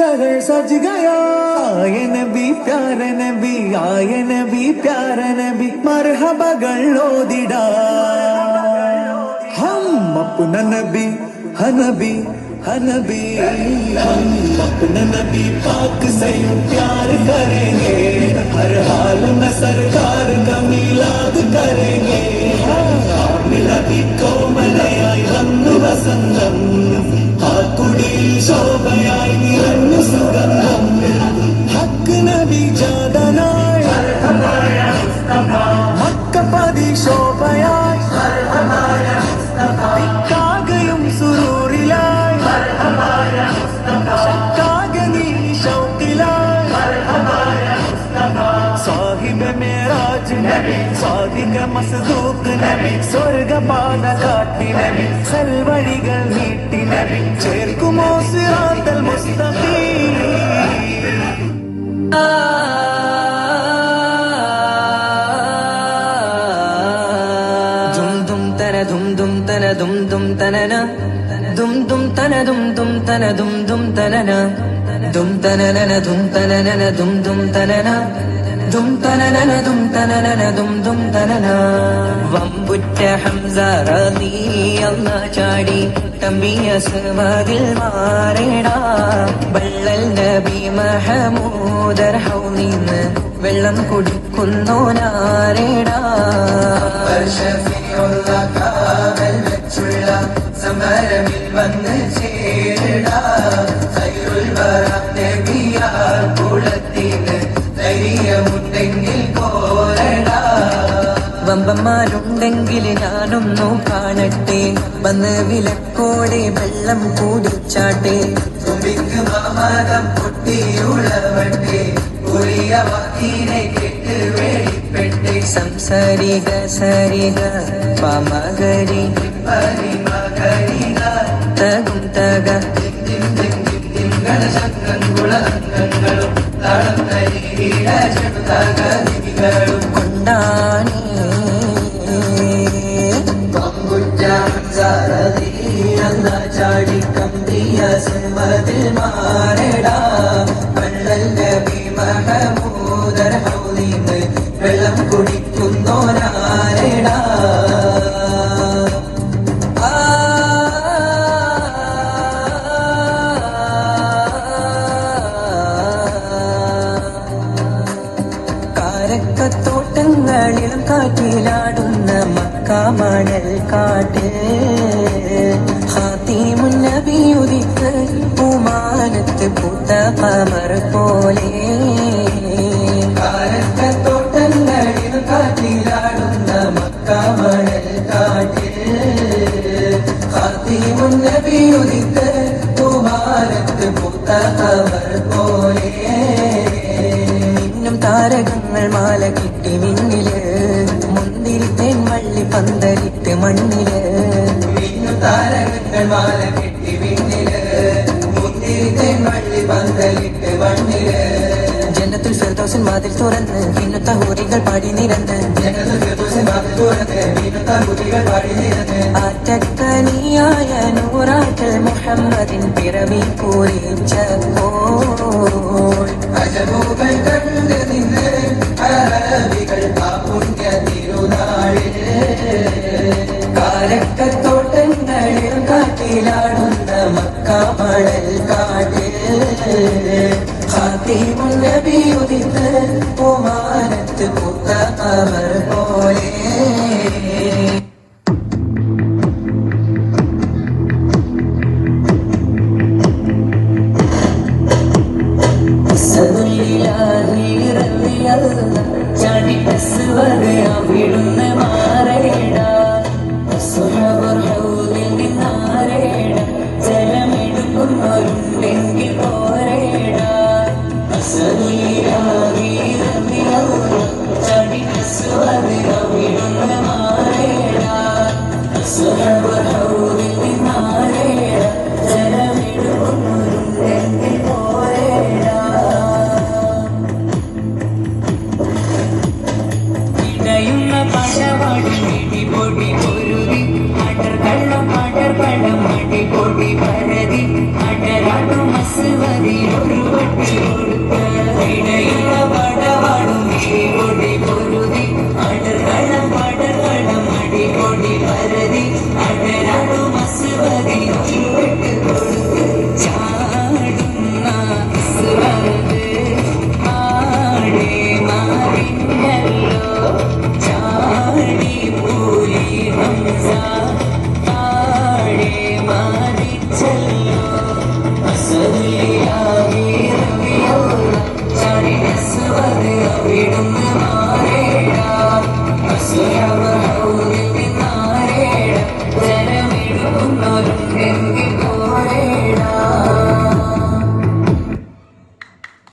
शहर सज गया। आए नबी प्यारे नबी, आए नबी प्यारे नबी, मरहबा गल्लोदिड़ा। हम अपना नबी हनबी हनबी, हम अपना नबी पाक से प्यार करेंगे। हर हाल में सरकार का मिलाद करेंगे। नबी को मलयाई വന്നു വസന്തം, ആ കുടിൽ ശോഭയായി നിറഞ്ഞു സുഗന്ധം. ഹക്ക് നബി ജാതനായി മക്കപതി ശോഭയായി, കാകയും സുരൂറിലായി, ശക്കാകെ നീ ശൗക്കിലായി. സാഹിബ് മേരാജ് നബി, സാദിക മസ്ദൂഖ് നബി, സ്വർഗപാത കാട്ടി നബി, സൽവഴികൾ നീട്ടി നബി, ചേർക്കുമോ സിറാത്തൽ മുസ്തഖീം. ദും ദും തന ദും ദും തന ദും ദും തനന, ദും ദും തന ദും ദും തന ദും ദും തനന, ദും തനനന ദും തനനന ദും ദും തനന, ദും തനനന ദും തനനന ദും ദും തനന. വമ്പുറ്റ ഹംസ റളിയല്ലാ ചാടി തമ്പിയ സവദിൽ മാറേടാ. ബള്ളൽ നബി മഹമൂദർ ഹൗലിന്ന് വെള്ളം കുടിക്കുന്നോനാരേടാ. സമരമിൽ വന്ന് ചേരടാ. ഖൈറുൽ വറ നബിയാർ കുളത്തിന് ധൈര്യമുണ്ടെങ്കിൽ പോരടാ. വമ്പന്മാരുണ്ടെങ്കിൽ ഞാനൊന്നു കാണട്ടെ, വന്ന് വിലക്കോടെ വെള്ളം കൂടിച്ചാട്ടെ. തുമ്പിക്ക് മാമകം പൊട്ടിയുളവട്ടെ, ഉറിയ വാക്കിനെ കേട്ട് വേളിപ്പെട്ടെ. സംസരിക സരിക പമകരി പരിമകരിക തകും തക ശങ്കങ്ങളും തളം തരികിട ചെറുതകളും കൊണ്ടാണി. ചാടി കമ്പിയ സവദിൽ മാറടാ. വള്ളൽ നബി മഹമൂദർ ഹൗലിന്ന് വെള്ളം കുടിക്കുന്നോനാരടാ. കാരക്കത്തോട്ടങ്ങളിലും കാറ്റിലാടുന്ന മക്കാമണൽ കാട്ട്. ഖാതിമുൻ നബി ഉദിത്ത് പൂമാനത്ത് പൂത്ത ഖമർ പോലെ. കാരക്കത്തോട്ടങ്ങളിലും കാറ്റിലാടുന്ന മക്കാമണൽ കാട്ട്. ഖാതിമുൻ നബി ഉദിത്ത് പൂമാനത്ത് പൂത്ത ഖമർ പോലെ. താരകങ്ങൾ മാല കിട്ടി മിന്നില്, മുന്തിരിത്തേൻ വള്ളി പന്തലിട്ട് മണ്ണില്. താരകങ്ങൾ മാല കിട്ടി മിന്നില്, മുന്തിരിത്തേൻ വള്ളി പന്തലിട്ട് മണ്ണില്. ജന്നത്തുൽ ഫിർദൗസിൻ വാതിൽ തുറന്ന് ഭിന്നത്ത ഹൂറികൾ പാടി നിരന്ന്. ആറ്റക്കനിയായ നൂറാറ്റൽ മുഹമ്മദിൻ പിറവി പൂരിച്ചപ്പോൾ അജബുകൾ കണ്ട് നിന്ന് അറബികൾ ആ പുണ്യ തിരുനാളിൽ. കാരക്കത്തോട്ടങ്ങളിലും കാറ്റിലാടുന്ന മക്കാമണൽ കാട്ടിൽ. ഖാതിമുൻ നബി ഉദിത്ത് പൂമാനത്ത് പൂത്ത ഖമർ പോലെ. ചാടി വിടുന്ന മാറേട. സുഹബർ ഹൗലിൽ നിന്നാരേട. ജലമെടുക്കുന്നവരുണ്ടെങ്കിൽ പോരേട. ചാടി വിടുന്ന മാറേട. സുഹബർ ഹൗലിൽ നിന്നാരേട. ജലമെടുക്കുന്നവരുണ്ടെങ്കിൽ പോരേട. പൊടി പൊരുതി അടർകള്ളം അടർപടം അടിപൊടി പരതി അടരാട്ടു മസ്വതി ഒരു ും